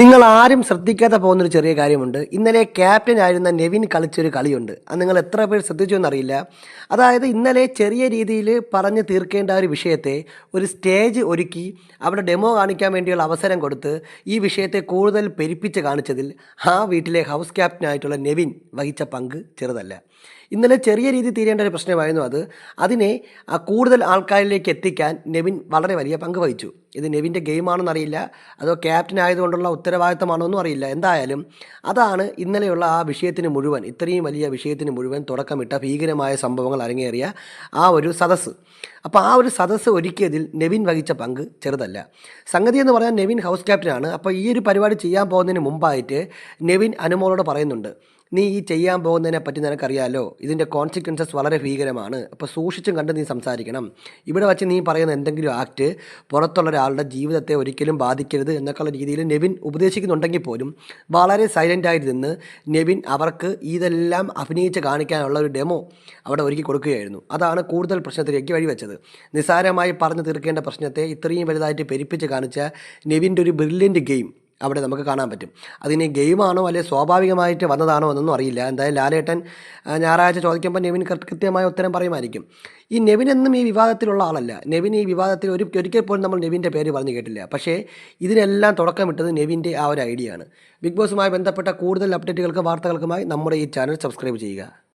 നിങ്ങൾ ആരും ശ്രദ്ധിക്കാതെ പോകുന്നൊരു ചെറിയ കാര്യമുണ്ട്. ഇന്നലെ ക്യാപ്റ്റൻ ആയിരുന്ന നെവിൻ കളിച്ചൊരു കളിയുണ്ട്. അത് നിങ്ങൾ എത്ര പേർ ശ്രദ്ധിച്ചു എന്നറിയില്ല. അതായത് ഇന്നലെ ചെറിയ രീതിയിൽ പറഞ്ഞ് തീർക്കേണ്ട ഒരു വിഷയത്തെ ഒരു സ്റ്റേജ് ഒരുക്കി അവിടെ ഡെമോ കാണിക്കാൻ വേണ്ടിയുള്ള അവസരം കൊടുത്ത് ഈ വിഷയത്തെ കൂടുതൽ പെരുപ്പിച്ച് കാണിച്ചതിൽ ആ വീട്ടിലെ ഹൗസ് ക്യാപ്റ്റനായിട്ടുള്ള നെവിൻ വഹിച്ച പങ്ക് ചെറുതല്ല. ഇന്നലെ ചെറിയ രീതിയിൽ തീരേണ്ട ഒരു പ്രശ്നമായിരുന്നു അത്. അതിനെ കൂടുതൽ ആൾക്കാരിലേക്ക് എത്തിക്കാൻ നെവിൻ വളരെ വലിയ പങ്ക് വഹിച്ചു. ഇത് നെവിൻ്റെ ഗെയിമാണെന്നറിയില്ല, അതോ ക്യാപ്റ്റൻ ആയതുകൊണ്ടുള്ള ഉത്തരവാദിത്തമാണോ എന്നും അറിയില്ല. എന്തായാലും അതാണ് ഇന്നലെയുള്ള ആ വിഷയത്തിന് മുഴുവൻ, ഇത്രയും വലിയ വിഷയത്തിന് മുഴുവൻ തുടക്കമിട്ട ഭീകരമായ സംഭവങ്ങൾ അരങ്ങേറിയ ആ ഒരു സദസ്സ്. അപ്പോൾ ആ ഒരു സദസ്സ് ഒരുക്കിയതിൽ നെവിൻ വഹിച്ച പങ്ക് ചെറുതല്ല. സംഗതി എന്ന് പറഞ്ഞാൽ നെവിൻ ഹൗസ് ക്യാപ്റ്റനാണ്. അപ്പോൾ ഈ ഒരു പരിപാടി ചെയ്യാൻ പോകുന്നതിന് മുമ്പായിട്ട് നെവിൻ അനുമോളോട് പറയുന്നുണ്ട്, നീ ഈ ചെയ്യാൻ പോകുന്നതിനെ പറ്റി നിനക്കറിയാലോ, ഇതിൻ്റെ കോൺസിക്വൻസസ് വളരെ ഭീകരമാണ്, അപ്പോൾ സൂക്ഷിച്ചും കണ്ട് നീ സംസാരിക്കണം. ഇവിടെ വച്ച് നീ പറയുന്ന എന്തെങ്കിലും ആക്ട് പുറത്തുള്ള ഒരാളുടെ ജീവിതത്തെ ഒരിക്കലും ബാധിക്കരുത് എന്നൊക്കെയുള്ള രീതിയിൽ നെവിൻ ഉപദേശിക്കുന്നുണ്ടെങ്കിൽ പോലും വളരെ സൈലൻ്റായിട്ട് നിന്ന് നെവിൻ അവർക്ക് ഇതെല്ലാം അഭിനയിച്ച് കാണിക്കാനുള്ള ഒരു ഡെമോ അവിടെ ഒരുക്കി കൊടുക്കുകയായിരുന്നു. അതാണ് കൂടുതൽ പ്രശ്നത്തിലേക്ക് വഴിവെച്ചത്. നിസ്സാരമായി പറഞ്ഞു തീർക്കേണ്ട പ്രശ്നത്തെ ഇത്രയും വലുതായിട്ട് പെരുപ്പിച്ച് കാണിച്ച നെവിൻ്റെ ഒരു ബ്രില്യൻറ്റ് ഗെയിം അവിടെ നമുക്ക് കാണാൻ പറ്റും. അതിന് ഗെയിമാണോ അല്ലെങ്കിൽ സ്വാഭാവികമായിട്ട് വന്നതാണോ എന്നൊന്നും അറിയില്ല. എന്തായാലും ലാലേട്ടൻ ഞായറാഴ്ച ചോദിക്കുമ്പോൾ നെവിൻ കൃത്യമായ ഉത്തരം പറയുമായിരിക്കും. ഈ നെവിൻ എന്നും ഈ വിവാദത്തിലുള്ള ആളല്ല. നെവിൻ ഈ വിവാദത്തിൽ ഒരിക്കൽ പോലും നമ്മൾ നെവിൻ്റെ പേര് പറഞ്ഞു കേട്ടില്ല. പക്ഷേ ഇതിനെല്ലാം തുടക്കമിട്ടത് നെവിൻ്റെ ആ ഒരു ഐഡിയ ആണ്. ബിഗ് ബോസുമായി ബന്ധപ്പെട്ട കൂടുതൽ അപ്ഡേറ്റുകൾക്കും വാർത്തകൾക്കുമായി നമ്മുടെ ഈ ചാനൽ സബ്സ്ക്രൈബ് ചെയ്യുക.